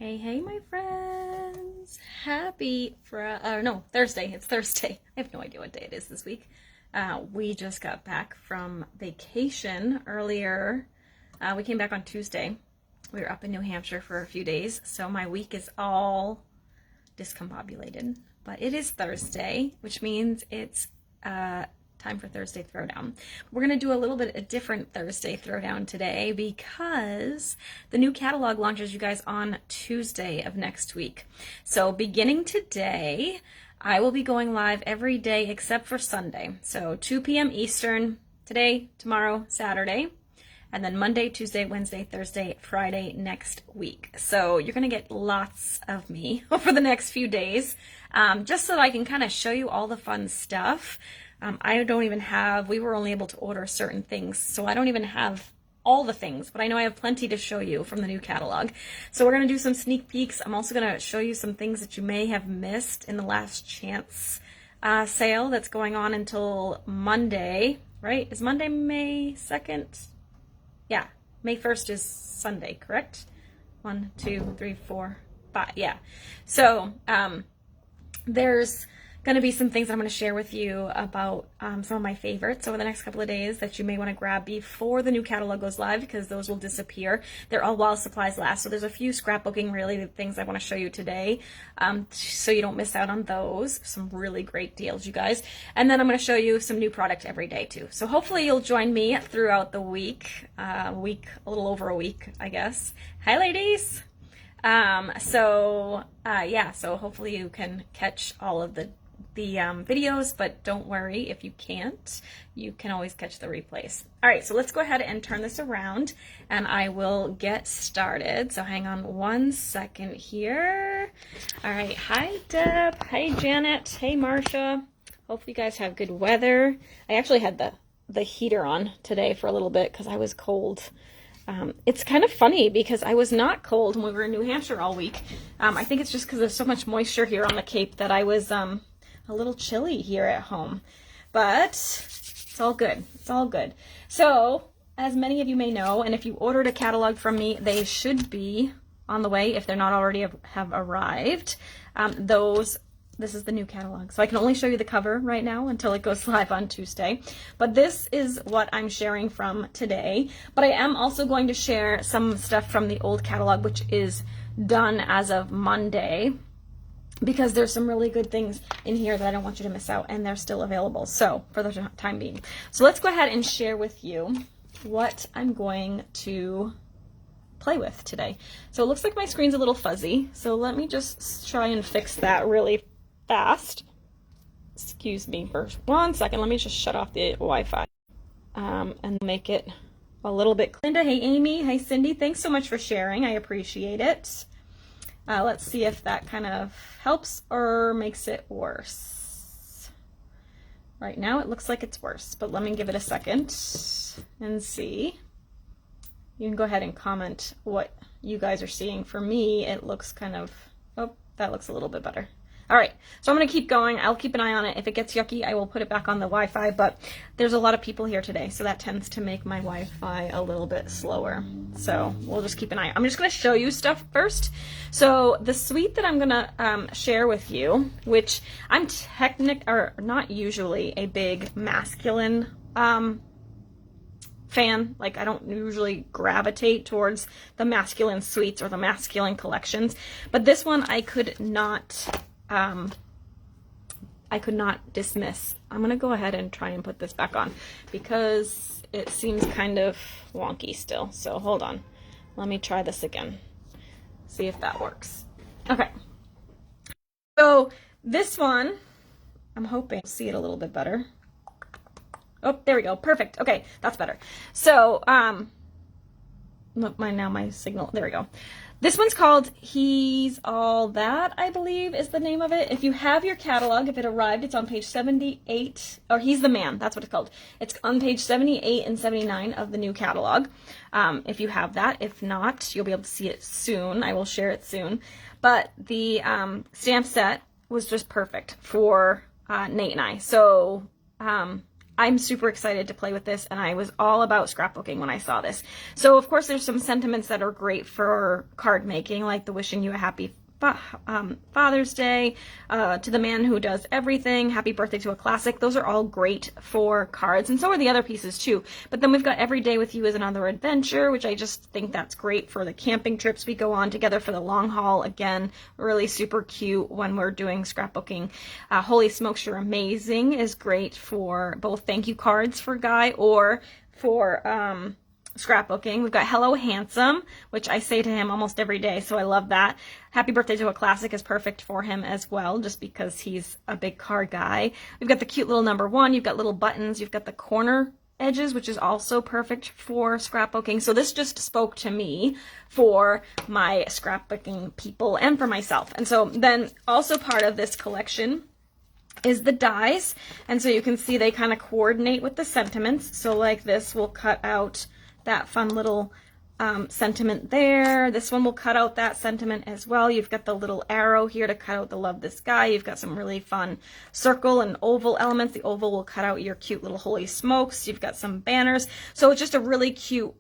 Hey, hey, my friends. Happy Thursday. It's Thursday. I have no idea what day it is this week. We just got back from vacation earlier. We came back on Tuesday. We were up in New Hampshire for a few days, so my week is all discombobulated. But it is Thursday, which means it's time for Thursday Throwdown. We're going to do a little bit a different Thursday Throwdown today because the new catalog launches, you guys, on Tuesday of next week. So beginning today, I will be going live every day except for Sunday. So 2 p.m. Eastern, today, tomorrow, Saturday, and then Monday, Tuesday, Wednesday, Thursday, Friday next week. So you're going to get lots of me over the next few days, just so that I can kind of show you all the fun stuff. We were only able to order certain things, so I don't even have all the things, but I know I have plenty to show you from the new catalog. So we're going to do some sneak peeks. I'm also going to show you some things that you may have missed in the last chance sale that's going on until Monday, right? Is Monday May 2nd? Yeah, May 1st is Sunday, correct? 1, 2, 3, 4, 5, yeah. So there's going to be some things I'm going to share with you about some of my favorites over the next couple of days that you may want to grab before the new catalog goes live, because those will disappear. They're all while supplies last. So there's a few scrapbooking related things I want to show you today, so you don't miss out on those. Some really great deals, you guys. And then I'm going to show you some new product every day too. So hopefully you'll join me throughout the week, a little over a week, I guess. Hi, ladies. So hopefully you can catch all of the videos, but don't worry if you can't. You can always catch the replays. All right, so let's go ahead and turn this around and I will get started. So hang on one second here. All right, hi Deb, hi Janet, hey Marsha. Hope you guys have good weather. I actually had the heater on today for a little bit because I was cold. It's kind of funny because I was not cold when we were in New Hampshire all week. I think it's just because there's so much moisture here on the Cape that I was a little chilly here at home, but it's all good. It's all good. So as many of you may know, and if you ordered a catalog from me, they should be on the way if they're not already have arrived. This is the new catalog. So I can only show you the cover right now until it goes live on Tuesday. But this is what I'm sharing from today. But I am also going to share some stuff from the old catalog, which is done as of Monday, because there's some really good things in here that I don't want you to miss out, and they're still available, so for the time being. So let's go ahead and share with you what I'm going to play with today. So it looks like my screen's a little fuzzy, so let me just try and fix that really fast. Excuse me for 1 second. Let me just shut off the Wi-Fi and make it a little bit. Linda, hey Amy, hey Cindy, thanks so much for sharing. I appreciate it. Let's see if that kind of helps or makes it worse. Right now it looks like it's worse, but let me give it a second and see. You can go ahead and comment what you guys are seeing. For me, it looks kind of, oh, that looks a little bit better. All right, so I'm going to keep going. I'll keep an eye on it. If it gets yucky, I will put it back on the Wi-Fi, but there's a lot of people here today, so that tends to make my Wi-Fi a little bit slower. So we'll just keep an eye. I'm just going to show you stuff first. So the suite that I'm going to share with you, which I'm not usually a big masculine fan. Like, I don't usually gravitate towards the masculine suites or the masculine collections, but this one I could not dismiss. I'm going to go ahead and try and put this back on because it seems kind of wonky still. So hold on. Let me try this again. See if that works. Okay. So this one, I'm hoping you'll see it a little bit better. Oh, there we go. Perfect. Okay, that's better. So, my signal, there we go. This one's called He's All That, I believe is the name of it. If you have your catalog, if it arrived, it's on page 78, or He's the Man, that's what it's called. It's on page 78 and 79 of the new catalog. If you have that. If not, you'll be able to see it soon. I will share it soon. But the stamp set was just perfect for Nate and I. So I'm super excited to play with this, and I was all about scrapbooking when I saw this. So of course there's some sentiments that are great for card making, like the wishing you a happy Father's Day, to the man who does everything, happy birthday to a classic. Those are all great for cards, and so are the other pieces too. But then we've got every day with you is another adventure, which I just think that's great for the camping trips we go on together for the long haul. Again, really super cute when we're doing scrapbooking. Holy Smokes, You're Amazing is great for both thank you cards for Guy or for scrapbooking. We've got Hello Handsome, which I say to him almost every day, so I love that. Happy Birthday to a Classic is perfect for him as well, just because he's a big card guy. We've got the cute little number 1, you've got little buttons, you've got the corner edges, which is also perfect for scrapbooking. So this just spoke to me for my scrapbooking people and for myself. And so then also part of this collection is the dies, and so you can see they kind of coordinate with the sentiments. So like this will cut out that fun little sentiment there. This one will cut out that sentiment as well. You've got the little arrow here to cut out the love this guy. You've got some really fun circle and oval elements. The oval will cut out your cute little Holy Smokes. You've got some banners. So it's just a really cute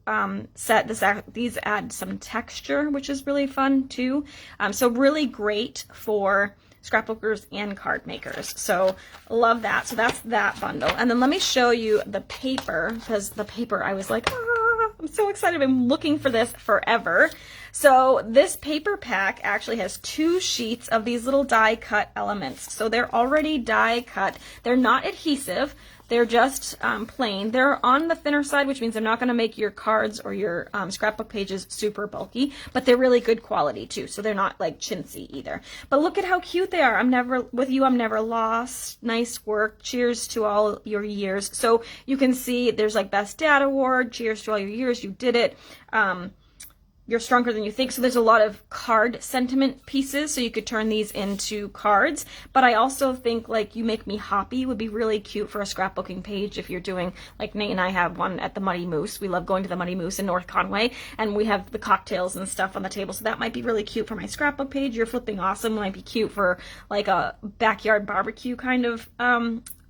set. These add some texture, which is really fun too. So really great for scrapbookers and card makers. So love that. So that's that bundle. And then let me show you the paper, because the paper I was like, I'm so excited. I've been looking for this forever. So this paper pack actually has 2 sheets of these little die cut elements. So they're already die cut. They're not adhesive. They're just plain. They're on the thinner side, which means they're not going to make your cards or your scrapbook pages super bulky, but they're really good quality too. So they're not like chintzy either. But look at how cute they are. I'm never lost. Nice work. Cheers to all your years. So you can see there's like Best Dad Award. Cheers to all your years. You did it. You're stronger than you think. So there's a lot of card sentiment pieces, so you could turn these into cards. But I also think like You Make Me Hoppy would be really cute for a scrapbooking page if you're doing, like Nate and I have one at the Muddy Moose. We love going to the Muddy Moose in North Conway, and we have the cocktails and stuff on the table. So that might be really cute for my scrapbook page. You're Flipping Awesome might be cute for like a backyard barbecue kind of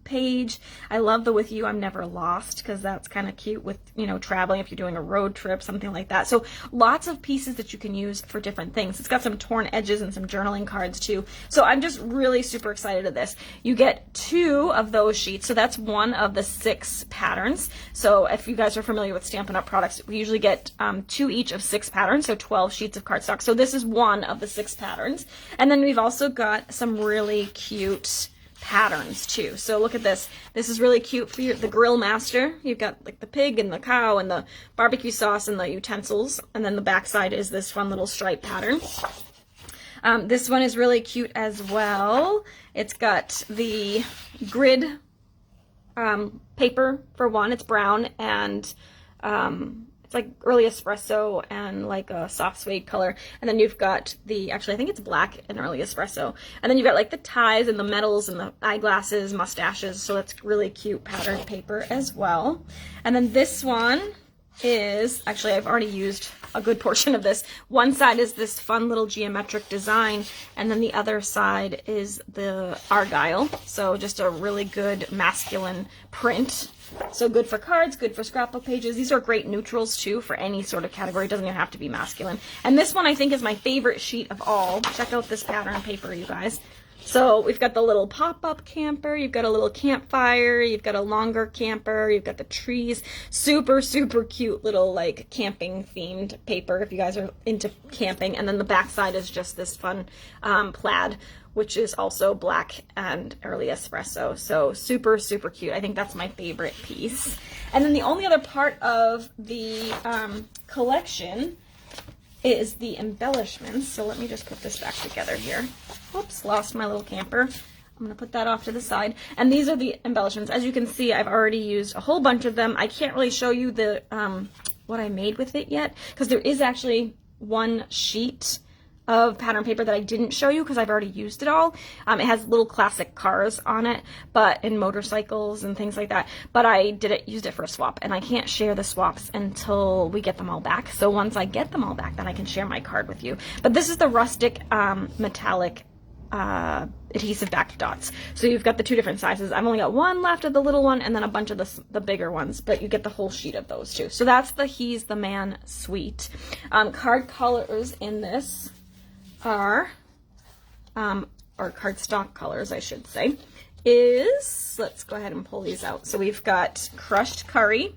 page. I love the With You I'm Never Lost, because that's kind of cute with, you know, traveling if you're doing a road trip, something like that. So lots of pieces that you can use for different things. It's got some torn edges and some journaling cards too. So I'm just really super excited at this. You get 2 of those sheets. So that's one of the 6 patterns. So if you guys are familiar with Stampin' Up! Products, we usually get 2 each of 6 patterns, so 12 sheets of cardstock. So this is one of the 6 patterns. And then we've also got some really cute patterns too. So look at this. This is really cute for the grill master. You've got like the pig and the cow and the barbecue sauce and the utensils. And then the back side is this fun little stripe pattern. This one is really cute as well. It's got the grid paper for one. It's brown and it's like early espresso and like a soft suede color. And then you've got the, actually I think it's black and early espresso. And then you've got like the ties and the medals and the eyeglasses, mustaches. So that's really cute patterned paper as well. And then this one is, actually I've already used a good portion of this. One side is this fun little geometric design, and then the other side is the Argyle. So just a really good masculine print. So good for cards, good for scrapbook pages. These are great neutrals too for any sort of category. It doesn't even have to be masculine. And this one I think is my favorite sheet of all. Check out this pattern paper, you guys. So we've got the little pop-up camper, you've got a little campfire, you've got a longer camper, you've got the trees. Super, super cute little like camping themed paper if you guys are into camping. And then the back side is just this fun plaid, which is also black and early espresso. So super, super cute. I think that's my favorite piece. And then the only other part of the collection is the embellishments. So let me just put this back together here. Oops, lost my little camper. I'm going to put that off to the side. And these are the embellishments. As you can see, I've already used a whole bunch of them. I can't really show you the what I made with it yet, because there is actually one sheet of pattern paper that I didn't show you because I've already used it all. It has little classic cars on it, but in motorcycles and things like that. But I used it for a swap, and I can't share the swaps until we get them all back. So once I get them all back, then I can share my card with you. But this is the rustic metallic adhesive backed dots. So you've got the two different sizes. I've only got one left of the little one and then a bunch of the bigger ones, but you get the whole sheet of those two. So that's the Hes the Man Suite. Card colors in this are, or cardstock colors, I should say, is, let's go ahead and pull these out. So we've got Crushed Curry,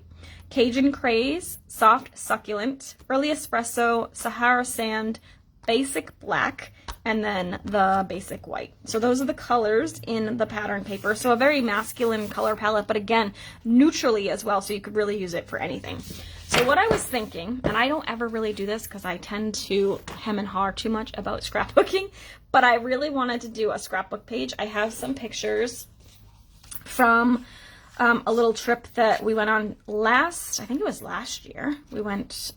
Cajun Craze, Soft Succulent, Early Espresso, Sahara Sand, Basic Black, and then the Basic White. So those are the colors in the pattern paper. So a very masculine color palette, but again, neutrally as well, so you could really use it for anything. So what I was thinking, and I don't ever really do this because I tend to hem and haw too much about scrapbooking, but I really wanted to do a scrapbook page. I have some pictures from a little trip that we went on I think it was last year. We went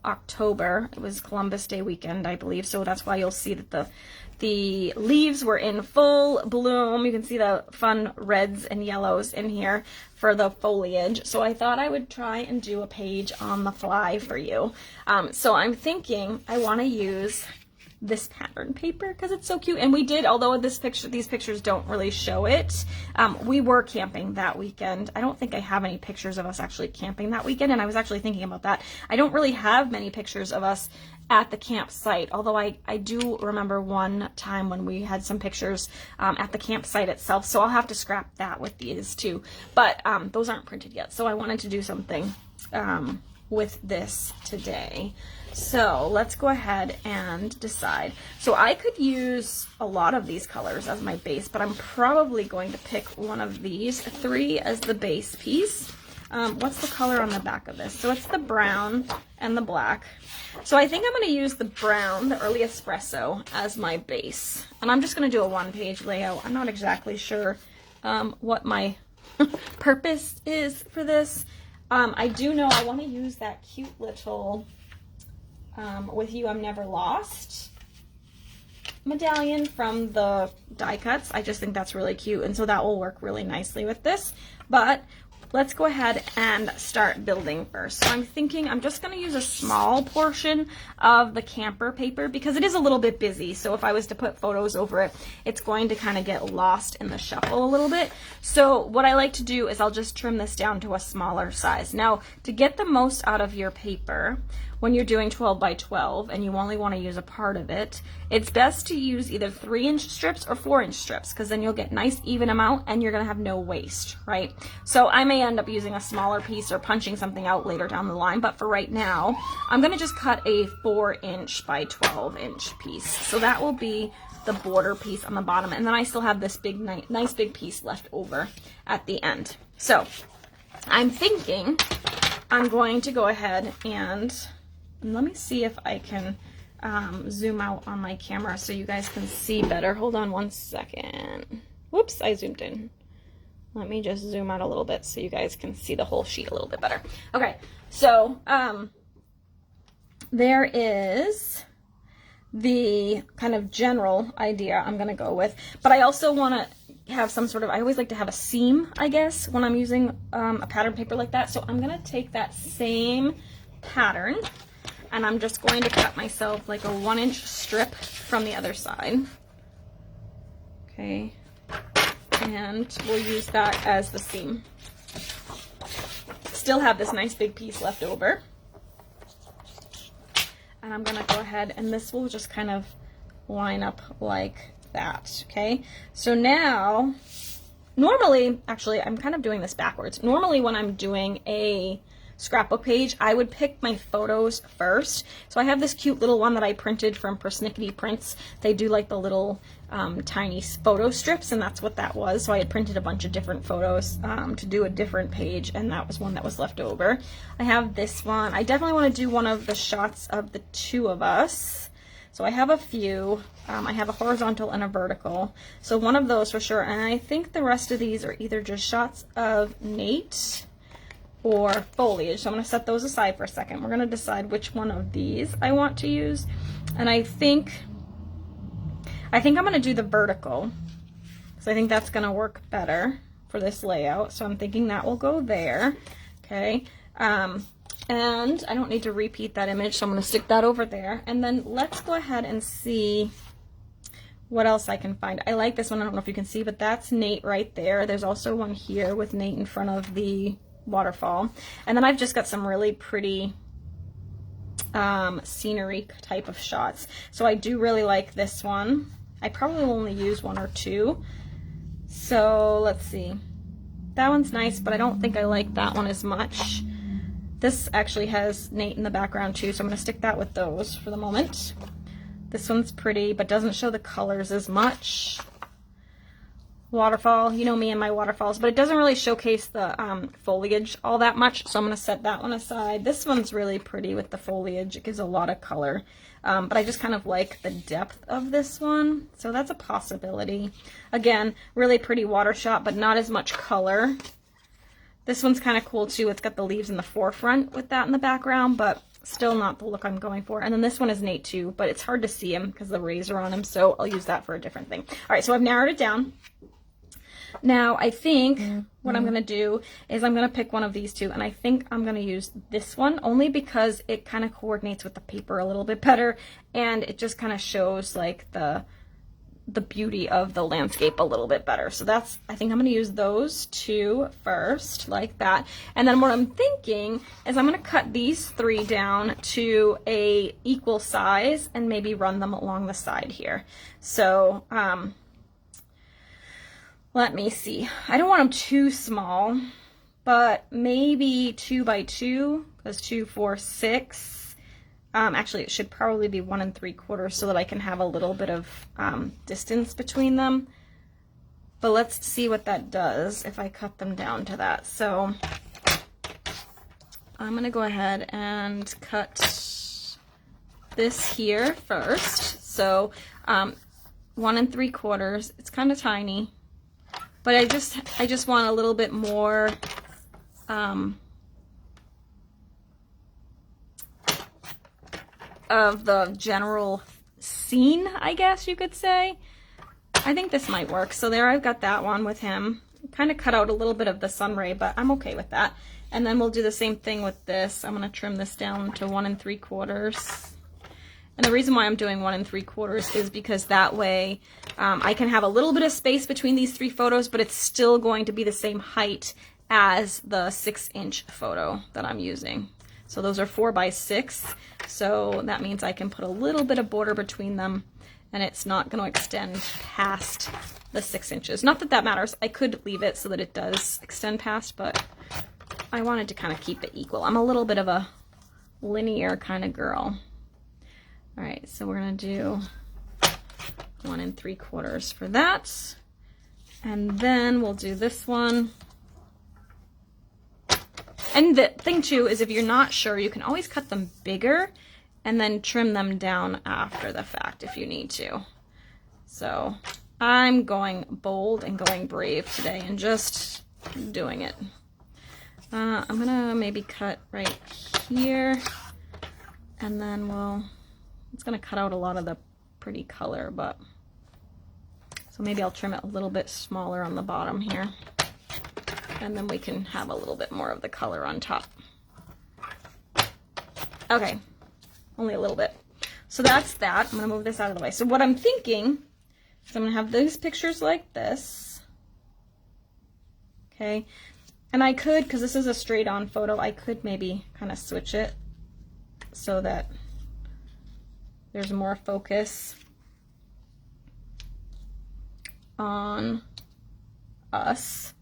October. It was Columbus Day weekend, I believe. So that's why you'll see that the leaves were in full bloom. You can see the fun reds and yellows in here for the foliage. So I thought I would try and do a page on the fly for you. So I'm thinking I want to use this pattern paper because it's so cute. And we did, although these pictures don't really show it, we were camping that weekend. I don't think I have any pictures of us actually camping that weekend, and I was actually thinking about that. I don't really have many pictures of us at the campsite, although I do remember one time when we had some pictures at the campsite itself, so I'll have to scrap that with these too. But those aren't printed yet, so I wanted to do something with this today. So let's go ahead and decide. So I could use a lot of these colors as my base, but I'm probably going to pick one of these three as the base piece. What's the color on the back of this? So it's the brown and the black. So I think I'm going to use the brown, the Early Espresso, as my base. And I'm just going to do a one-page layout. I'm not exactly sure what my purpose is for this. I do know I want to use that cute little With You I'm Never Lost medallion from the die cuts. I just think that's really cute, and so that will work really nicely with this. But let's go ahead and start building first. So I'm thinking I'm just going to use a small portion of the camper paper because it is a little bit busy. So if I was to put photos over it, it's going to kind of get lost in the shuffle a little bit. So what I like to do is I'll just trim this down to a smaller size. Now, to get the most out of your paper, when you're doing 12 by 12 and you only want to use a part of it, it's best to use either 3-inch strips or 4-inch strips, because then you'll get nice even amount and you're going to have no waste, right? So I may end up using a smaller piece or punching something out later down the line, but for right now, I'm going to just cut a 4-inch by 12-inch piece. So that will be the border piece on the bottom, and then I still have this big, nice big piece left over at the end. So I'm thinking I'm going to go ahead and let me see if I can zoom out on my camera so you guys can see better. Hold on one second. Whoops, I zoomed in. Let me just zoom out a little bit so you guys can see the whole sheet a little bit better. Okay, so there is the kind of general idea I'm going to go with, but I also want to have some sort of, I always like to have a seam, I guess, when I'm using a pattern paper like that. So I'm going to take that same pattern and I'm just going to cut myself like a 1-inch strip from the other side. Okay, and we'll use that as the seam. Still have this nice big piece left over. And I'm gonna go ahead and this will just kind of line up like that, okay? So now, normally, actually, I'm kind of doing this backwards. Normally when I'm doing a scrapbook page, I would pick my photos first. So I have this cute little one that I printed from Persnickety Prints. They do like the little tiny photo strips, and that's what that was. So I had printed a bunch of different photos to do a different page, and that was one that was left over. I have this one. I definitely want to do one of the shots of the two of us. So I have a few. I have a horizontal and a vertical. So one of those for sure. And I think the rest of these are either just shots of Nate or foliage. So I'm going to set those aside for a second. We're going to decide which one of these I want to use. And I think I'm going to do the vertical, because I think that's going to work better for this layout. So I'm thinking that will go there. Okay. And I don't need to repeat that image, so I'm going to stick that over there. And then let's go ahead and see what else I can find. I like this one. I don't know if you can see, but that's Nate right there. There's also one here with Nate in front of the waterfall. And then I've just got some really pretty scenery type of shots. So I do really like this one. I probably will only use one or two. So let's see. That one's nice, but I don't think I like that one as much. This actually has Nate in the background too, so I'm going to stick that with those for the moment. This one's pretty, but doesn't show the colors as much. Waterfall, you know me and my waterfalls, but it doesn't really showcase the foliage all that much, so I'm going to set that one aside. This one's really pretty with the foliage. It gives a lot of color, but I just kind of like the depth of this one, so that's a possibility. Again, really pretty water shot, but not as much color. This one's kind of cool too. It's got the leaves in the forefront with that in the background, but still not the look I'm going for. And then this one is Nate too, but it's hard to see him because the rays are on him, so I'll use that for a different thing. All right, so I've narrowed it down. Now, I think what I'm going to do is I'm going to pick one of these two, and I think I'm going to use this one only because it kind of coordinates with the paper a little bit better, and it just kind of shows like the beauty of the landscape a little bit better. So that's, I think I'm going to use those two first, like that. And then what I'm thinking is I'm going to cut these three down to a equal size and maybe run them along the side here. So, let me see. I don't want them too small, but maybe 2 by 2, because 2, 4, 6. Actually, it should probably be 1 3/4 so that I can have a little bit of distance between them. But let's see what that does if I cut them down to that. So I'm going to go ahead and cut this here first. So 1 3/4. It's kind of tiny. But I just want a little bit more of the general scene, I guess you could say. I think this might work. So there I've got that one with him. Kind of cut out a little bit of the sun ray, but I'm okay with that. And then we'll do the same thing with this. I'm going to trim this down to 1 3/4. And the reason why I'm doing 1 3/4 is because that way I can have a little bit of space between these 3 photos, but it's still going to be the same height as the 6-inch photo that I'm using. So those are 4 by 6. So that means I can put a little bit of border between them, and it's not going to extend past the 6 inches. Not that that matters. I could leave it so that it does extend past, but I wanted to kind of keep it equal. I'm a little bit of a linear kind of girl. All right, so we're going to do 1 3/4 for that. And then we'll do this one. And the thing too is if you're not sure, you can always cut them bigger and then trim them down after the fact if you need to. So I'm going bold and going brave today and just doing it. I'm going to maybe cut right here, and then it's going to cut out a lot of the pretty color, but so maybe I'll trim it a little bit smaller on the bottom here, and then we can have a little bit more of the color on top. Okay, only a little bit. So that's that. I'm going to move this out of the way. So what I'm thinking is I'm going to have these pictures like this. Okay, and I could, because this is a straight on photo, I could maybe kind of switch it so that there's more focus on us.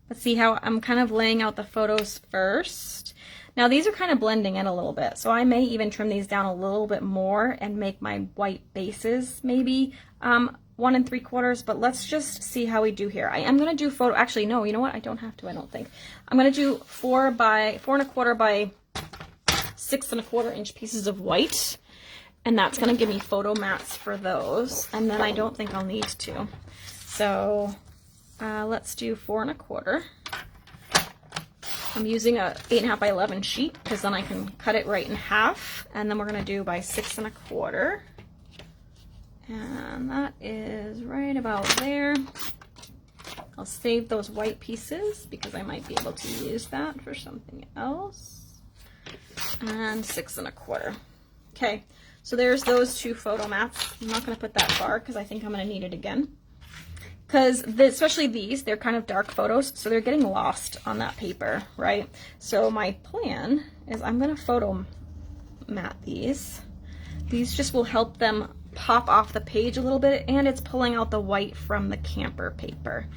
Let's see how I'm kind of laying out the photos first. Now these are kind of blending in a little bit, so I may even trim these down a little bit more and make my white bases maybe 1 3/4, but let's just see how we do here. I am going to do photo, actually no, you know what, I don't have to, I don't think. I'm going to do 4 1/4 by 6 1/4 inch pieces of white. And that's going to give me photo mats for those. And then I don't think I'll need to. So let's do 4 1/4. I'm using a 8.5 by 11 sheet because then I can cut it right in half. And then we're going to do by 6 1/4. And that is right about there. I'll save those white pieces because I might be able to use that for something else. And 6 1/4. Okay, so there's those 2 photo mats. I'm not going to put that far because I think I'm going to need it again. Because especially these, they're kind of dark photos, so they're getting lost on that paper, right? So my plan is I'm going to photo mat these. These just will help them pop off the page a little bit, and it's pulling out the white from the camper paper.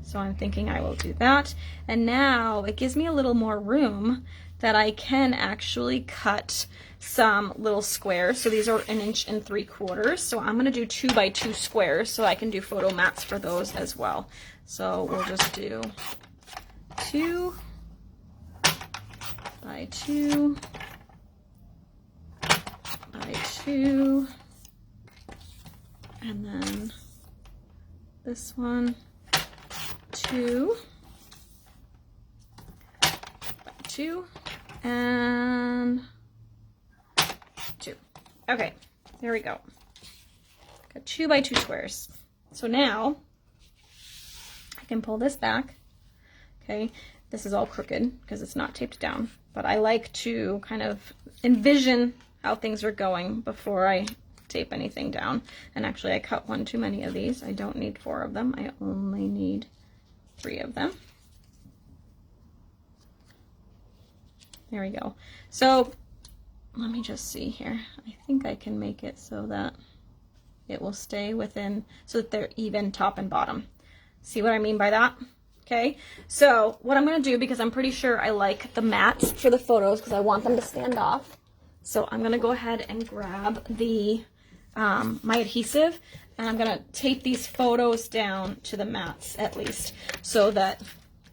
So I'm thinking I will do that. And now it gives me a little more room that I can actually cut some little squares. So these are 1 3/4 inches. So I'm gonna do 2 by 2 squares so I can do photo mats for those as well. So we'll just do 2 by 2 by 2, and then this one 2 by 2 and 2. Okay, there we go. Got 2 by 2 squares. So now I can pull this back. Okay, this is all crooked because it's not taped down, but I like to kind of envision how things are going before I tape anything down. And actually I cut 1 too many of these. I don't need 4 of them. I only need 3 of them. There we go. So let me just see here. I think I can make it so that it will stay within, so that they're even top and bottom. See what I mean by that? Okay, so what I'm going to do, because I'm pretty sure I like the mats for the photos because I want them to stand off. So I'm going to go ahead and grab the my adhesive, and I'm going to tape these photos down to the mats at least so that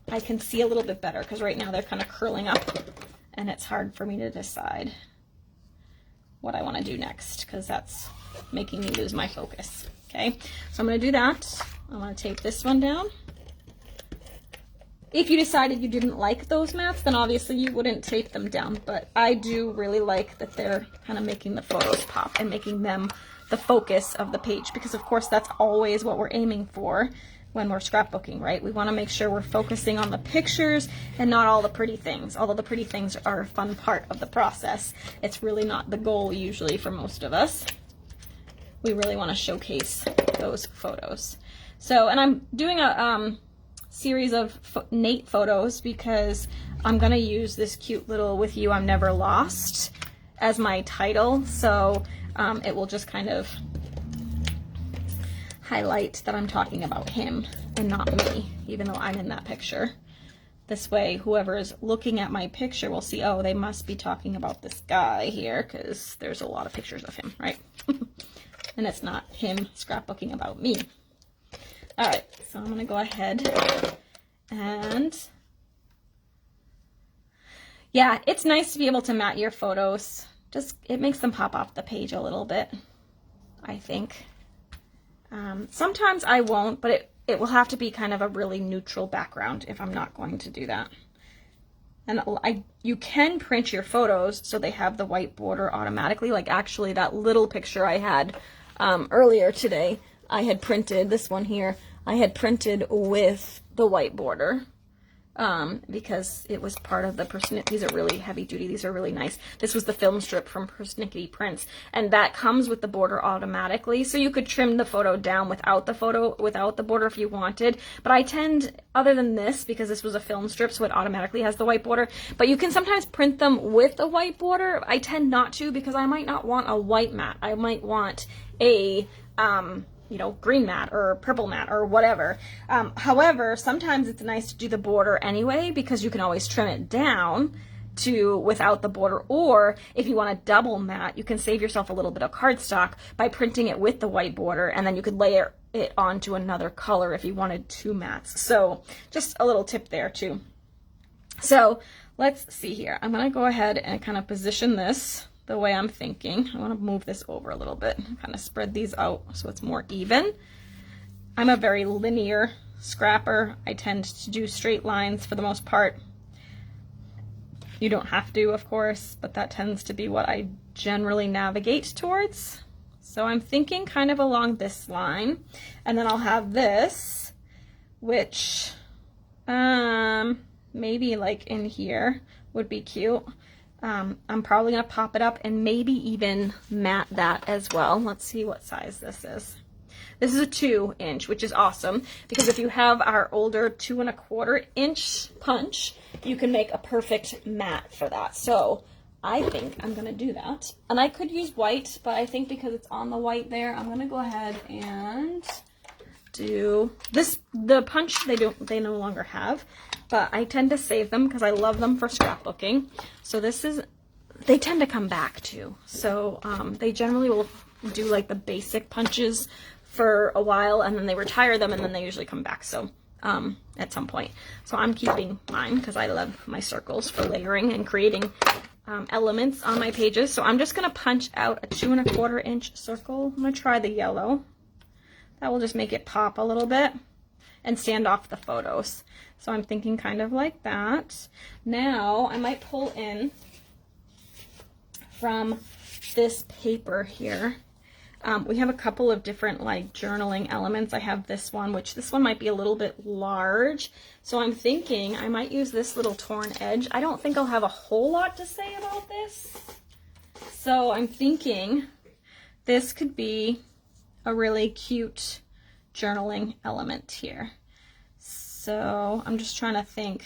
I can see a little bit better, because right now they're kind of curling up and it's hard for me to decide what I want to do next because that's making me lose my focus. Okay, so I'm going to do that. I'm going to tape this one down. If you decided you didn't like those mats, then obviously you wouldn't tape them down, but I do really like that they're kind of making the photos pop and making them the focus of the page, because of course that's always what we're aiming for when we're scrapbooking, right? We want to make sure we're focusing on the pictures and not all the pretty things. Although the pretty things are a fun part of the process, it's really not the goal usually for most of us. We really want to showcase those photos. So, and I'm doing a series of Nate photos because I'm going to use this cute little "With You I'm Never Lost" as my title. So it will just kind of highlight that I'm talking about him and not me, even though I'm in that picture. This way, whoever is looking at my picture will see, oh, they must be talking about this guy here because there's a lot of pictures of him, right? And it's not him scrapbooking about me. All right, so I'm going to go ahead and, yeah, it's nice to be able to mat your photos. Just, it makes them pop off the page a little bit, I think. Sometimes I won't, but it will have to be kind of a really neutral background if I'm not going to do that. And you can print your photos so they have the white border automatically. Like actually that little picture I had earlier today, I had printed, this one here, I had printed with the white border because it was part of the persnickety. These are really heavy duty. These are really nice. This was the film strip from Persnickety Prints, and that comes with the border automatically. So you could trim the photo down without the border if you wanted. But I tend, other than this, because this was a film strip, so it automatically has the white border. But you can sometimes print them with a white border. I tend not to because I might not want a white mat. I might want a you know, green mat or purple mat or whatever. However, sometimes it's nice to do the border anyway because you can always trim it down to without the border. Or if you want a double mat, you can save yourself a little bit of cardstock by printing it with the white border, and then you could layer it onto another color if you wanted 2 mats. So just a little tip there too. So let's see here. I'm going to go ahead and kind of position this the way I'm thinking. I want to move this over a little bit, kind of spread these out so it's more even. I'm a very linear scrapper. I tend to do straight lines for the most part. You don't have to, of course, but that tends to be what I generally navigate towards. So I'm thinking kind of along this line, and then I'll have this, which maybe like in here would be cute. I'm probably going to pop it up and maybe even mat that as well. Let's see what size this is. This is a 2-inch, which is awesome because if you have our older 2¼ inch punch, you can make a perfect mat for that. So I think I'm going to do that. And I could use white, but I think because it's on the white there, I'm going to go ahead and do this. The punch they no longer have, but I tend to save them because I love them for scrapbooking. So they tend to come back too. So they generally will do like the basic punches for a while and then they retire them and then they usually come back. So at some point. So I'm keeping mine because I love my circles for layering and creating elements on my pages. So I'm just going to punch out a 2¼ inch circle. I'm going to try the yellow. That will just make it pop a little bit and stand off the photos. So I'm thinking kind of like that. Now I might pull in from this paper here. We have a couple of different like journaling elements. I have this one, which this one might be a little bit large. So I'm thinking I might use this little torn edge. I don't think I'll have a whole lot to say about this. So I'm thinking this could be a really cute journaling element here. So I'm just trying to think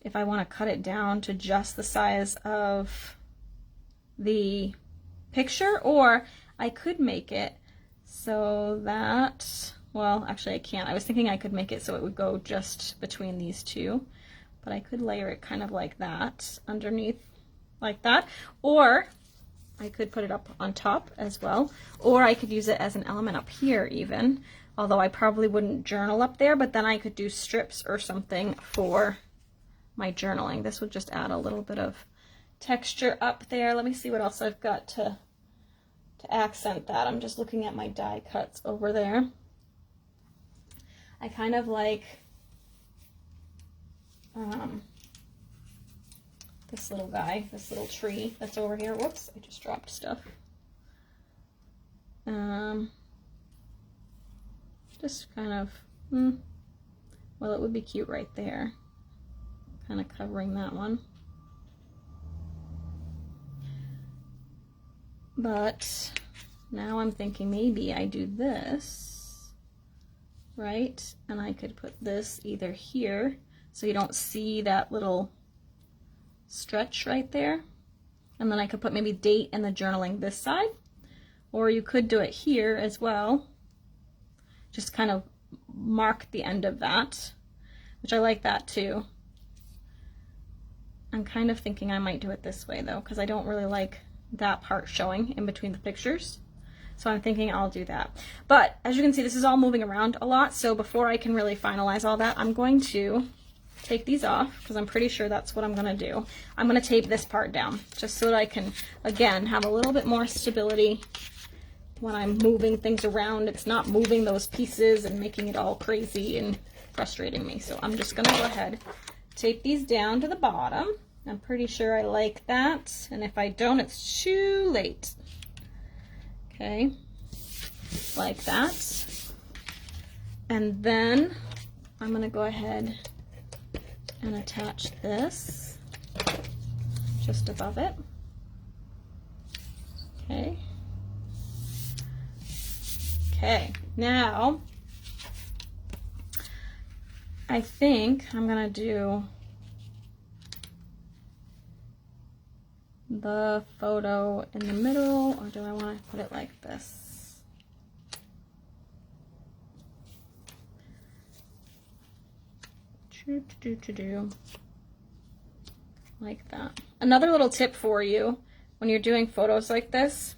if I want to cut it down to just the size of the picture, or I could make it so that, well, actually I can't. I was thinking I could make it so it would go just between these two, but I could layer it kind of like that underneath like that, or I could put it up on top as well, or I could use it as an element up here even, although I probably wouldn't journal up there, but then I could do strips or something for my journaling. This would just add a little bit of texture up there. Let me see what else I've got to accent that. I'm just looking at my die cuts over there. I kind of like this little guy, this little tree that's over here. Whoops, I just dropped stuff. Just kind of, well, it would be cute right there. Kind of covering that one. But now I'm thinking maybe I do this, right? And I could put this either here so you don't see that little stretch right there. And then I could put maybe date and the journaling this side. Or you could do it here as well. Just kind of mark the end of that, which I like that too. I'm kind of thinking I might do it this way though, because I don't really like that part showing in between the pictures. So I'm thinking I'll do that. But as you can see, this is all moving around a lot. So before I can really finalize all that, I'm going to take these off because I'm pretty sure that's what I'm going to do. I'm going to tape this part down just so that I can, again, have a little bit more stability when I'm moving things around. It's not moving those pieces and making it all crazy and frustrating me. So I'm just going to go ahead, tape these down to the bottom. I'm pretty sure I like that, and if I don't, it's too late. Okay, like that. And then I'm going to go ahead and attach this just above it. Okay. Okay, now I think I'm going to do the photo in the middle, or do I want to put it like this? Like that. Another little tip for you when you're doing photos like this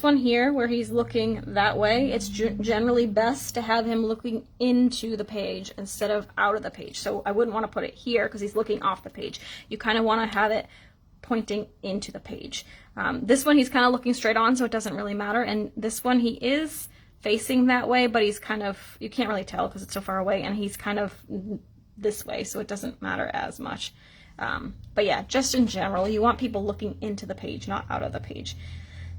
one here where he's looking that way, it's generally best to have him looking into the page instead of out of the page. So I wouldn't want to put it here because he's looking off the page. You kind of want to have it pointing into the page. This one he's kind of looking straight on, so it doesn't really matter. And this one he is facing that way, but he's kind of, you can't really tell because it's so far away, and he's kind of this way, so it doesn't matter as much. But yeah, just in general, you want people looking into the page, not out of the page.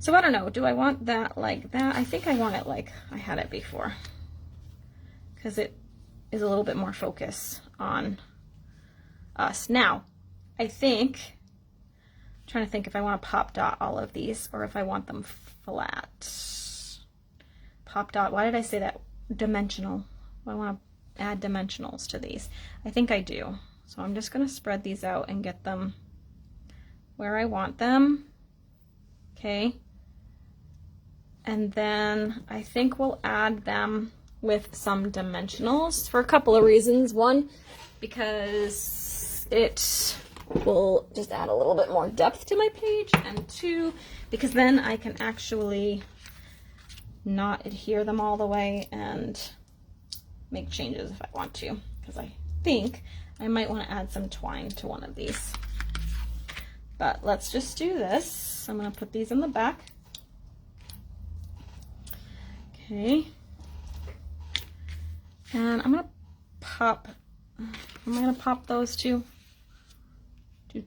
So I don't know, do I want that like that? I think I want it like I had it before, because it is a little bit more focus on us. Now, I think, I'm trying to think if I want to pop dot all of these or if I want them flat. Pop dot, why did I say that? Dimensional. I want to add dimensionals to these. I think I do. So I'm just going to spread these out and get them where I want them. Okay. And then I think we'll add them with some dimensionals for a couple of reasons. One, because it will just add a little bit more depth to my page, and two, because then I can actually not adhere them all the way and make changes if I want to, because I think I might want to add some twine to one of these. But let's just do this. I'm going to put these in the back. Okay. And I'm going to pop, those two. So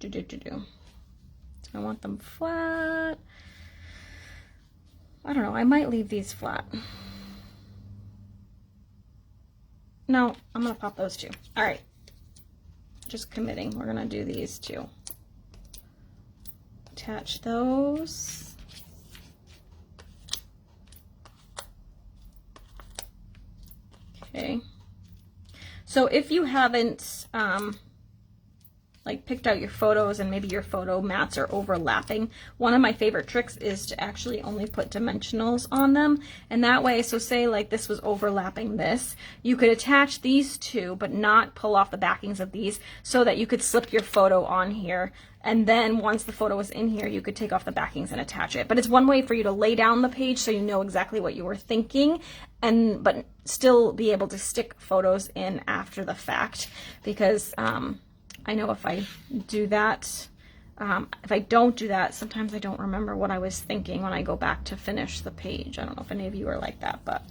I want them flat. I don't know, I might leave these flat. No, I'm going to pop those two. All right. Just committing. We're going to do these two. Attach those. Okay. So if you haven't like picked out your photos and maybe your photo mats are overlapping, one of my favorite tricks is to actually only put dimensionals on them. And that way, so say like this was overlapping this, you could attach these two but not pull off the backings of these, so that you could slip your photo on here. And then once the photo was in here, you could take off the backings and attach it. But it's one way for you to lay down the page so you know exactly what you were thinking, but still be able to stick photos in after the fact. Because I know if I do that, if I don't do that, sometimes I don't remember what I was thinking when I go back to finish the page. I don't know if any of you are like that, but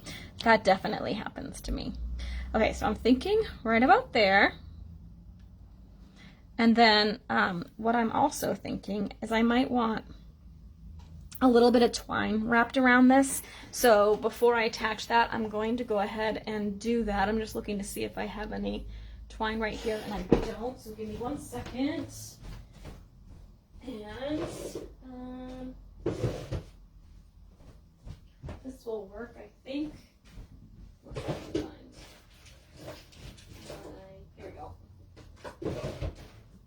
that definitely happens to me. Okay, so I'm thinking right about there. And then what I'm also thinking is I might want a little bit of twine wrapped around this. So before I attach that, I'm going to go ahead and do that. I'm just looking to see if I have any twine right here, and I don't, so give me 1 second. And this will work, I think. Here we go.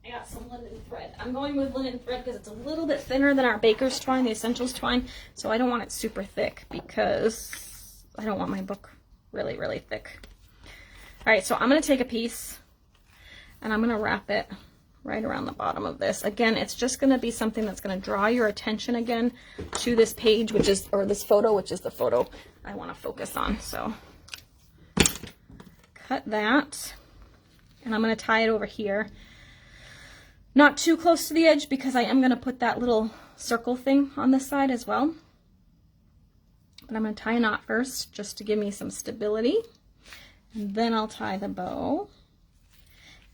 I got some linen thread. I'm going with linen thread because it's a little bit thinner than our baker's twine, the essentials twine, so I don't want it super thick because I don't want my book really, really thick. All right, so I'm going to take a piece and I'm going to wrap it right around the bottom of this. Again, it's just going to be something that's going to draw your attention again to this page, which is, or this photo, which is the photo I want to focus on. So cut that, and I'm going to tie it over here. Not too close to the edge because I am going to put that little circle thing on this side as well. But I'm going to tie a knot first just to give me some stability. And then I'll tie the bow.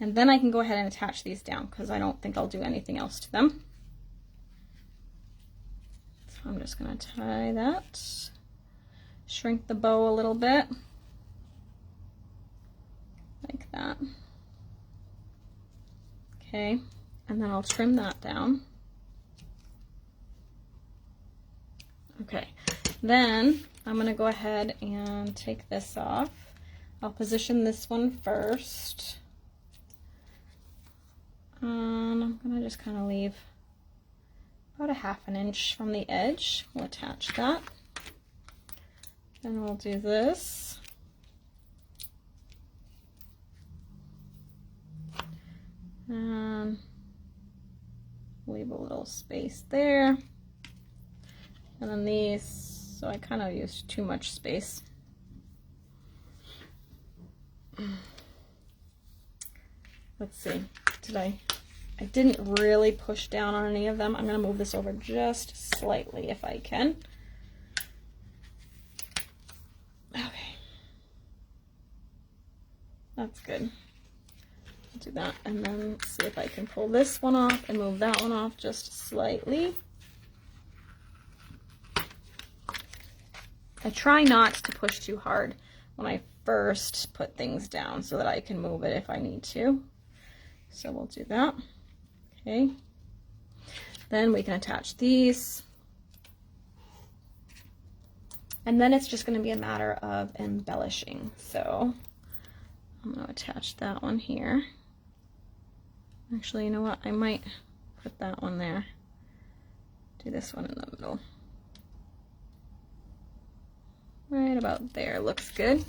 And then I can go ahead and attach these down because I don't think I'll do anything else to them. So I'm just going to tie that. Shrink the bow a little bit. Like that. Okay. And then I'll trim that down. Okay. Then I'm going to go ahead and take this off. I'll position this one first. And I'm going to just kind of leave about a 1/2 inch from the edge. We'll attach that. Then we'll do this. And leave a little space there. And then these, so I kind of used too much space. Let's see, I didn't really push down on any of them. I'm going to move this over just slightly if I can. Okay. That's good. I'll do that, and then see if I can pull this one off and move that one off just slightly. I try not to push too hard when I first put things down so that I can move it if I need to. So we'll do that. Okay. Then we can attach these. And then it's just going to be a matter of embellishing. So I'm going to attach that one here. Actually, you know what? I might put that one there. Do this one in the middle. Right about there. Looks good.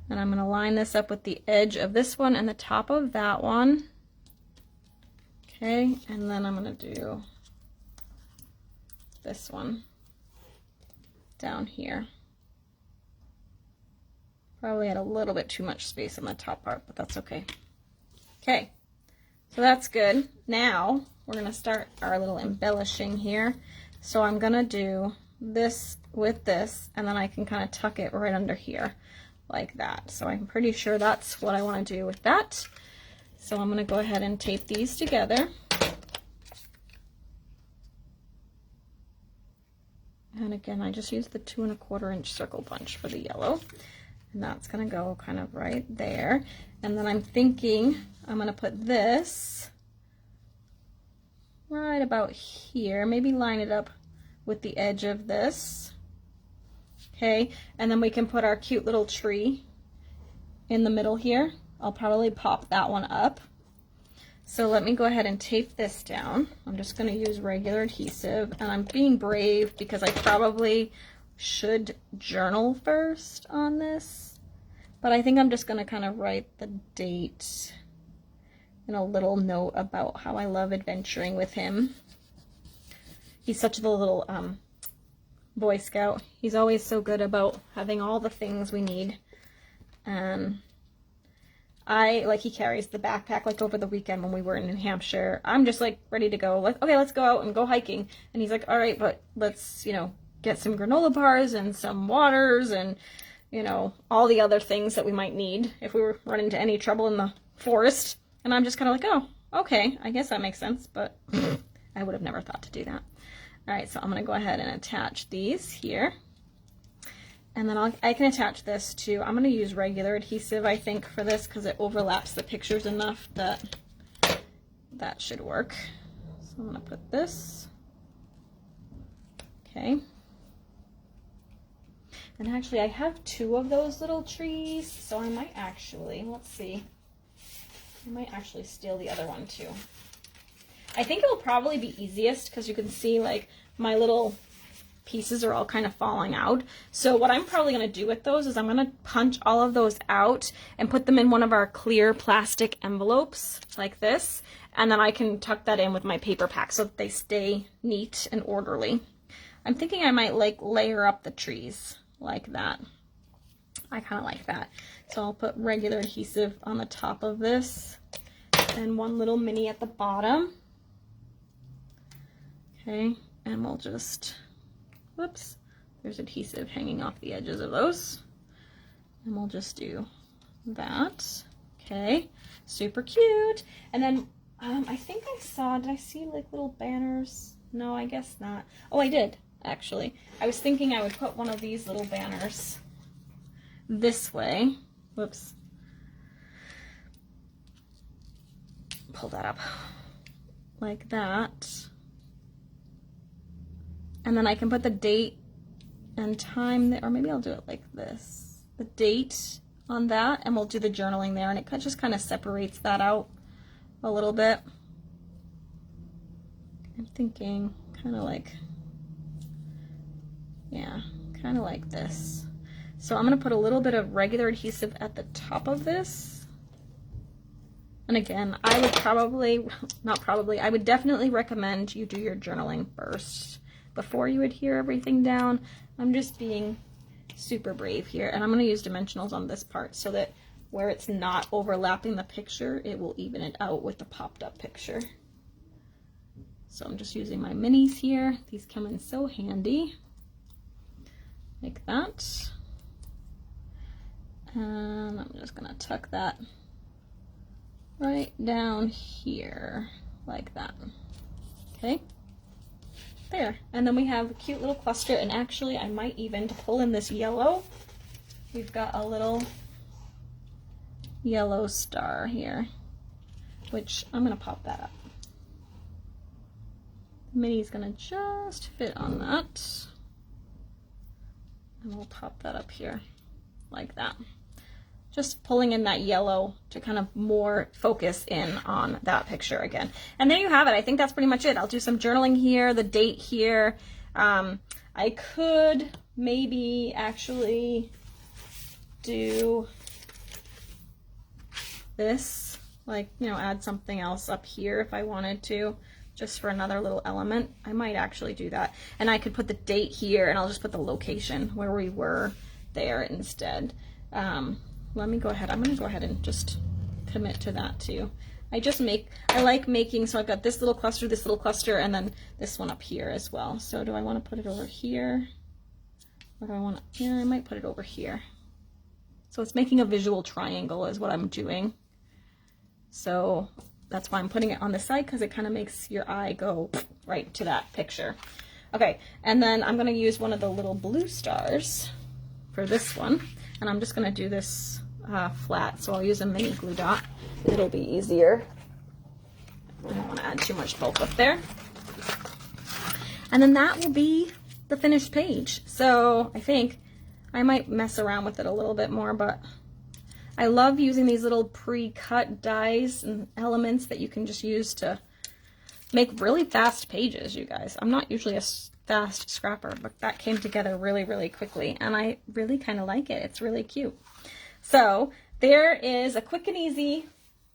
And I'm going to line this up with the edge of this one and the top of that one. Okay, and then I'm going to do this one down here. Probably had a little bit too much space on the top part, but that's okay. Okay, so that's good. Now we're going to start our little embellishing here. So I'm going to do this with this, and then I can kind of tuck it right under here like that. So I'm pretty sure that's what I want to do with that. So I'm going to go ahead and tape these together. And again, I just used the 2 1/4 inch circle punch for the yellow. And that's going to go kind of right there. And then I'm thinking I'm going to put this right about here. Maybe line it up with the edge of this. Okay, and then we can put our cute little tree in the middle here. I'll probably pop that one up. So let me go ahead and tape this down. I'm just going to use regular adhesive, and I'm being brave because I probably should journal first on this, but I think I'm just going to kind of write the date and a little note about how I love adventuring with him. He's such the little Boy Scout. He's always so good about having all the things we need. And he carries the backpack like over the weekend when we were in New Hampshire. I'm just like ready to go. Like, okay, let's go out and go hiking. And he's like, all right, but let's, get some granola bars and some waters and, all the other things that we might need if we were run into any trouble in the forest. And I'm just kind of like, oh, okay, I guess that makes sense, but I would have never thought to do that. All right, so I'm going to go ahead and attach these here. And then I can attach this to, I'm going to use regular adhesive, I think, for this because it overlaps the pictures enough that that should work. So I'm going to put this. Okay. And actually, I have 2 of those little trees, so I might actually, let's see, I might actually steal the other one too. I think it will probably be easiest because you can see like my little pieces are all kind of falling out. So what I'm probably going to do with those is I'm going to punch all of those out and put them in one of our clear plastic envelopes like this. And then I can tuck that in with my paper pack so that they stay neat and orderly. I'm thinking I might like layer up the trees like that. I kind of like that. So I'll put regular adhesive on the top of this and one little mini at the bottom. Okay, and we'll just, whoops, there's adhesive hanging off the edges of those. And we'll just do that. Okay, super cute. And then I think did I see like little banners? No, I guess not. Oh, I did, actually. I was thinking I would put one of these little banners this way. Whoops. Pull that up like that. And then I can put the date and time there, or maybe I'll do it like this. The date on that, and we'll do the journaling there, and it just kind of separates that out a little bit. I'm thinking kind of like, yeah, kind of like this. So I'm going to put a little bit of regular adhesive at the top of this. And again, I would I would definitely recommend you do your journaling first before you adhere everything down. I'm just being super brave here. And I'm going to use dimensionals on this part so that where it's not overlapping the picture, it will even it out with the popped up picture. So I'm just using my minis here. These come in so handy. Like that. And I'm just gonna tuck that right down here, like that. Okay, there. And then we have a cute little cluster, and actually I might even, to pull in this yellow, we've got a little yellow star here, which I'm going to pop that up. The mini's going to just fit on that. And we'll pop that up here like that. Just pulling in that yellow to kind of more focus in on that picture again. And there you have it. I think that's pretty much it. I'll do some journaling here, the date here. I could maybe actually do this, like, you know, add something else up here if I wanted to, just for another little element. I might actually do that. And I could put the date here, and I'll just put the location where we were there instead. Let me go ahead. I'm going to go ahead and just commit to that too. I like making, so I've got this little cluster, and then this one up here as well. So do I want to put it over here? Or do I want to, yeah, I might put it over here. So it's making a visual triangle is what I'm doing. So that's why I'm putting it on the side, because it kind of makes your eye go right to that picture. Okay, and then I'm going to use one of the little blue stars for this one. And I'm just going to do this flat, so I'll use a mini glue dot. It'll be easier. I don't want to add too much bulk up there. And then that will be the finished page. So I think I might mess around with it a little bit more, but I love using these little pre-cut dies and elements that you can just use to make really fast pages, you guys. I'm not usually a fast scrapper, but that came together really, really quickly, and I really kind of like it. It's really cute. So there is a quick and easy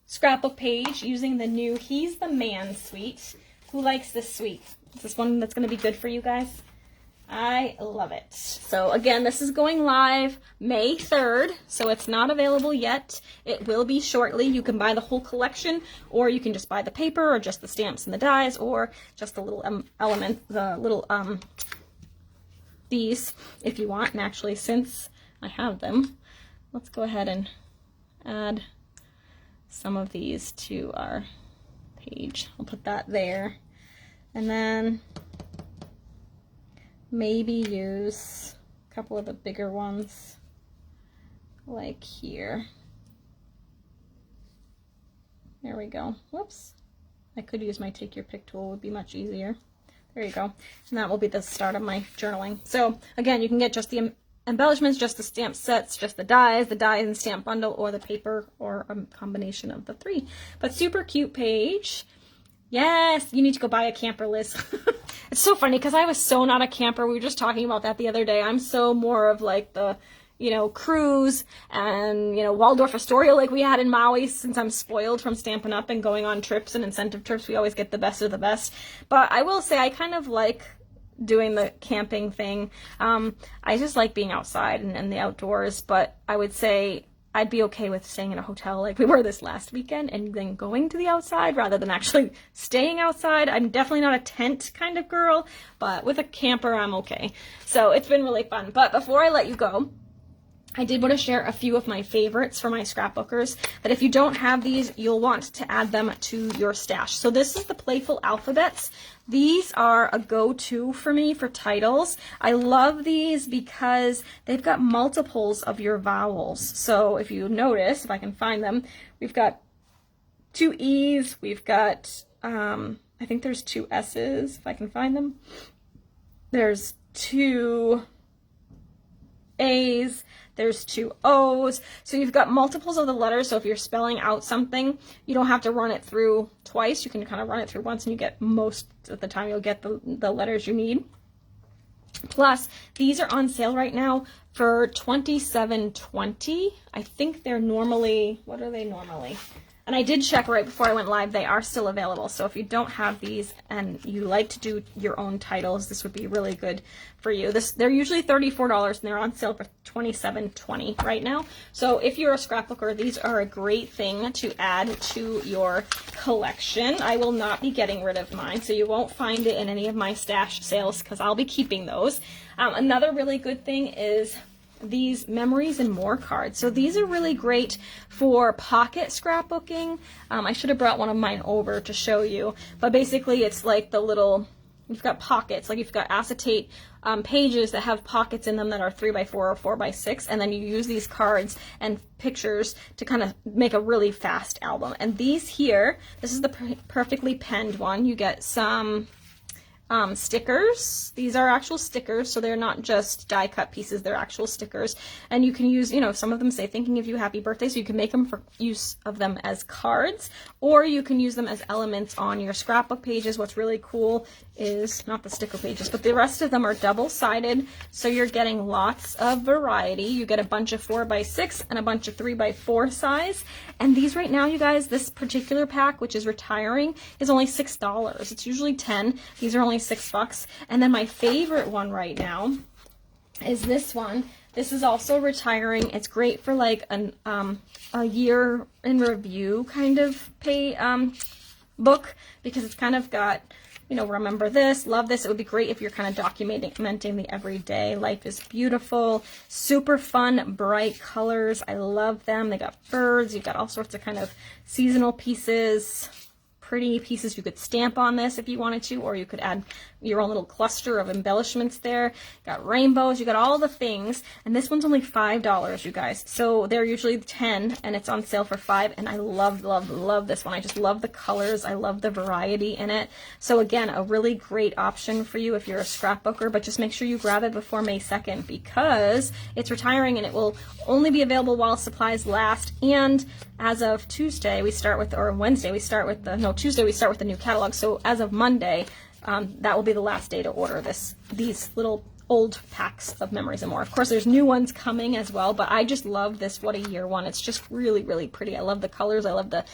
scrapbook page using the new Hes the Man Suite. Who likes this suite? Is this one that's going to be good for you guys? I love it. So again, this is going live May 3rd, so it's not available yet. It will be shortly. You can buy the whole collection, or you can just buy the paper, or just the stamps and the dies, or just the little element, the little these if you want. And actually, since I have them, let's go ahead and add some of these to our page. I'll put that there, and then maybe use a couple of the bigger ones like here. There we go. Whoops. I could use my take your pick tool, would be much easier. There you go. And that will be the start of my journaling. So again, you can get just the embellishments, just the stamp sets, just the dies and stamp bundle, or the paper, or a combination of the three. But super cute page. Yes, you need to go buy a camper, Liz. It's so funny because I was so not a camper. We were just talking about that the other day. I'm so more of like the, you know, cruise and, you know, Waldorf Astoria like we had in Maui, since I'm spoiled from Stampin' Up and going on trips and incentive trips. We always get the best of the best. But I will say I kind of like doing the camping thing. I just like being outside and the outdoors, but I would say I'd be okay with staying in a hotel like we were this last weekend and then going to the outside rather than actually staying outside. I'm definitely not a tent kind of girl, but with a camper, I'm okay. So it's been really fun. But before I let you go, I did want to share a few of my favorites for my scrapbookers that if you don't have these, you'll want to add them to your stash. So this is the Playful Alphabets. These are a go-to for me for titles. I love these because they've got multiples of your vowels. So if you notice, if I can find them, we've got 2 E's, we've got, I think there's 2 S's, if I can find them. There's 2 A's, there's 2 O's, so you've got multiples of the letters. So if you're spelling out something, you don't have to run it through twice. You can kind of run it through once, and you get, most of the time, you'll get the letters you need. Plus, these are on sale right now for $27.20. I think they're normally, what are they normally? And I did check right before I went live, they are still available. So if you don't have these and you like to do your own titles, this would be really good for you. They're usually $34 and they're on sale for $27.20 right now. So if you're a scrapbooker, these are a great thing to add to your collection. I will not be getting rid of mine, so you won't find it in any of my stash sales because I'll be keeping those. Another really good thing is these Memories and More cards. So these are really great for pocket scrapbooking. I should have brought one of mine over to show you, but basically it's like the little you've got pockets, like you've got acetate pages that have pockets in them that are 3x4 or 4x6, and then you use these cards and pictures to kind of make a really fast album. And these here, this is the perfectly penned one. You get some stickers. These are actual stickers, so they're not just die cut pieces, they're actual stickers. And you can use, you know, some of them say thinking of you, happy birthday, so you can make them for use of them as cards, or you can use them as elements on your scrapbook pages. What's really cool is not the sticker pages, but the rest of them are double-sided, so you're getting lots of variety. You get a bunch of 4x6 and a bunch of 3x4 size. And these right now, you guys, this particular pack, which is retiring, is only $6. It's usually $10. These are only $6. And then my favorite one right now is this one. This is also retiring. It's great for like a year in review kind of book, because it's kind of got, you know, remember this, love this. It would be great if you're kind of documenting the everyday. Life is beautiful, super fun, bright colors. I love them. They got birds. You've got all sorts of kind of seasonal pieces, pretty pieces you could stamp on this if you wanted to, or you could add your own little cluster of embellishments there. Got rainbows, you got all the things, and this one's only $5, you guys. So they're usually 10 and it's on sale for $5, and I love this one. I just love the colors. I love the variety in it. So again, a really great option for you if you're a scrapbooker, but just make sure you grab it before May 2nd, because it's retiring and it will only be available while supplies last. And as of Tuesday, we start with, or Wednesday, we start with the, no, Tuesday we start with the new catalog. So as of Monday, that will be the last day to order these little old packs of Memories and More. Of course, there's new ones coming as well, but I just love this What a Year one. It's just really, really pretty. I love the colors. I love the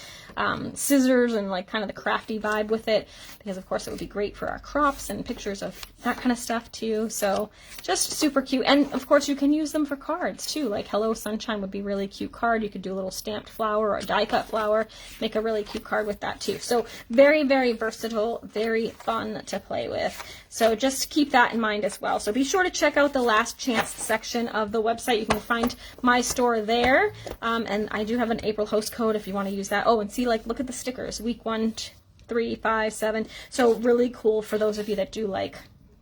scissors and like kind of the crafty vibe with it, because of course it would be great for our crops and pictures of that kind of stuff too. So just super cute. And of course you can use them for cards too. Like Hello Sunshine would be a really cute card. You could do a little stamped flower or a die cut flower, make a really cute card with that too. So very, very versatile, very fun to play with. So just keep that in mind as well. So be sure to check out the last chance section of the website. You can find my store there. And I do have an April host code if you want to use that. Oh, and see, like, look at the stickers. Week 1, 3, 5, 7. So really cool for those of you that do like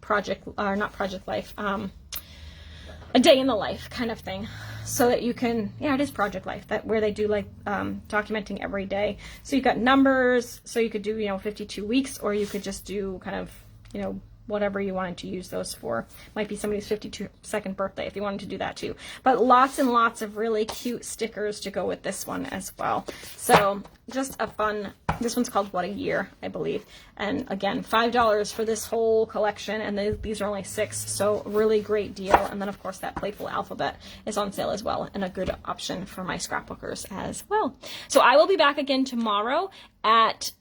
not Project Life, a day in the life kind of thing. So that you can, yeah, it is Project Life, that where they do like documenting every day. So you've got numbers, so you could do, you know, 52 weeks, or you could just do kind of, you know, whatever you wanted to use those for. Might be somebody's 52nd birthday if you wanted to do that too. But lots and lots of really cute stickers to go with this one as well. So just a fun, this one's called What a Year, I believe. And again, $5 for this whole collection, and these are only $6, so really great deal. And then of course that Playful Alphabet is on sale as well, and a good option for my scrapbookers as well. So I will be back again tomorrow at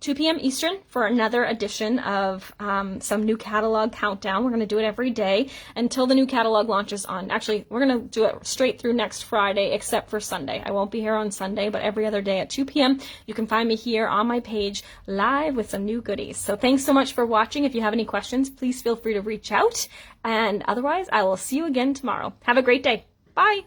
2 p.m. Eastern for another edition of some new catalog countdown. We're going to do it every day until the new catalog launches on, actually, we're going to do it straight through next Friday, except for Sunday. I won't be here on Sunday, but every other day at 2 p.m. you can find me here on my page live with some new goodies. So thanks so much for watching. If you have any questions, please feel free to reach out. And otherwise, I will see you again tomorrow. Have a great day. Bye.